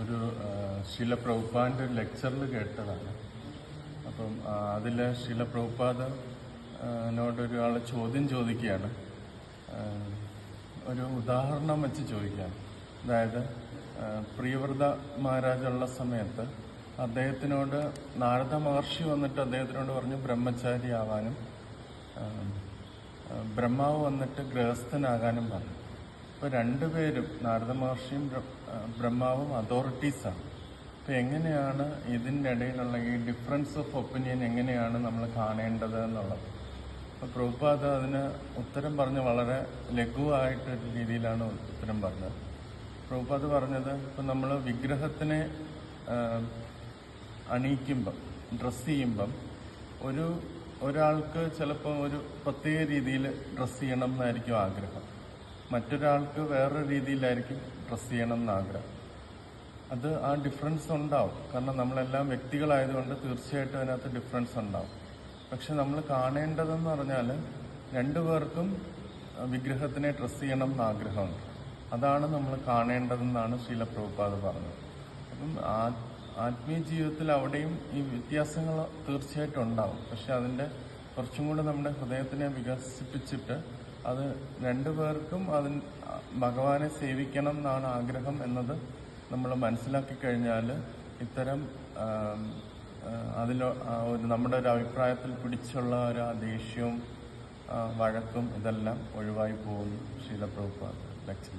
ഒരു ശീല പ്രഭുപാദിൻ്റെ ഒരു ലെക്ചറിൽ കേട്ടതാണ്. അപ്പം അതിൽ ശീല പ്രഭുപാദിനോടൊരാൾ ചോദ്യം ചോദിക്കുകയാണ്. ഒരു ഉദാഹരണം വെച്ച് ചോദിക്കുകയാണ്. അതായത് പ്രിയവ്രത മഹാരാജുള്ള സമയത്ത് അദ്ദേഹത്തിനോട് നാരദ മഹർഷി വന്നിട്ട് അദ്ദേഹത്തിനോട് പറഞ്ഞു ബ്രഹ്മചാരി ആവാനും ബ്രഹ്മാവ് വന്നിട്ട് ഗൃഹസ്ഥനാകാനും പറഞ്ഞു. അപ്പോൾ രണ്ടുപേരും നാരദ മഹർഷിയും ബ്രഹ്മാവും അതോറിറ്റീസാണ്. അപ്പോൾ എങ്ങനെയാണ് ഇതിൻ്റെ ഇടയിലുള്ള ഈ ഡിഫറൻസ് ഓഫ് ഒപ്പീനിയൻ എങ്ങനെയാണ് നമ്മൾ കാണേണ്ടത് എന്നുള്ളത്. അപ്പോൾ പ്രഭുപാദ് അതിന് ഉത്തരം പറഞ്ഞ് വളരെ ലഘുവായിട്ടൊരു രീതിയിലാണ് ഉത്തരം പറഞ്ഞത്. പ്രഭുപാദ് പറഞ്ഞത്, ഇപ്പം നമ്മൾ വിഗ്രഹത്തിനെ അണിയിക്കുമ്പം ഡ്രസ്സ് ചെയ്യുമ്പം ഒരാൾക്ക് ചിലപ്പോൾ ഒരു പ്രത്യേക രീതിയിൽ ഡ്രസ്സ് ചെയ്യണം എന്നായിരിക്കും ആഗ്രഹം, മറ്റൊരാൾക്ക് വേറൊരു രീതിയിലായിരിക്കും ഡ്രസ്സ് ചെയ്യണം എന്ന് ആഗ്രഹം. അത് ആ ഡിഫറൻസ് ഉണ്ടാവും, കാരണം നമ്മളെല്ലാം വ്യക്തികളായതുകൊണ്ട് തീർച്ചയായിട്ടും അതിനകത്ത് ഡിഫറൻസ് ഉണ്ടാവും. പക്ഷെ നമ്മൾ കാണേണ്ടതെന്ന് പറഞ്ഞാൽ രണ്ടുപേർക്കും വിഗ്രഹത്തിനെ ഡ്രസ്സ് ചെയ്യണം എന്ന് ആഗ്രഹമുണ്ട്. അതാണ് നമ്മൾ കാണേണ്ടതെന്നാണ് ശീല പ്രഭുപാദ് പറഞ്ഞത്. അപ്പം ആത്മീയ ജീവിതത്തിൽ അവിടെയും ഈ വ്യത്യാസങ്ങൾ തീർച്ചയായിട്ടും ഉണ്ടാവും. പക്ഷെ അതിൻ്റെ കുറച്ചും കൂടെ നമ്മുടെ ഹൃദയത്തിനെ വികസിപ്പിച്ചിട്ട് അത് രണ്ടുപേർക്കും ഭഗവാനെ സേവിക്കണം എന്നാണ് ആഗ്രഹം എന്നത് നമ്മൾ മനസ്സിലാക്കി കഴിഞ്ഞാൽ ഇത്തരം നമ്മുടെ ഒരു അഭിപ്രായത്തിൽ പിടിച്ചുള്ള ഒരു ദേഷ്യവും വഴക്കും ഇതെല്ലാം ഒഴിവായി പോകുന്നു. ശീല പ്രഭുപാദ് ലെക്ചർ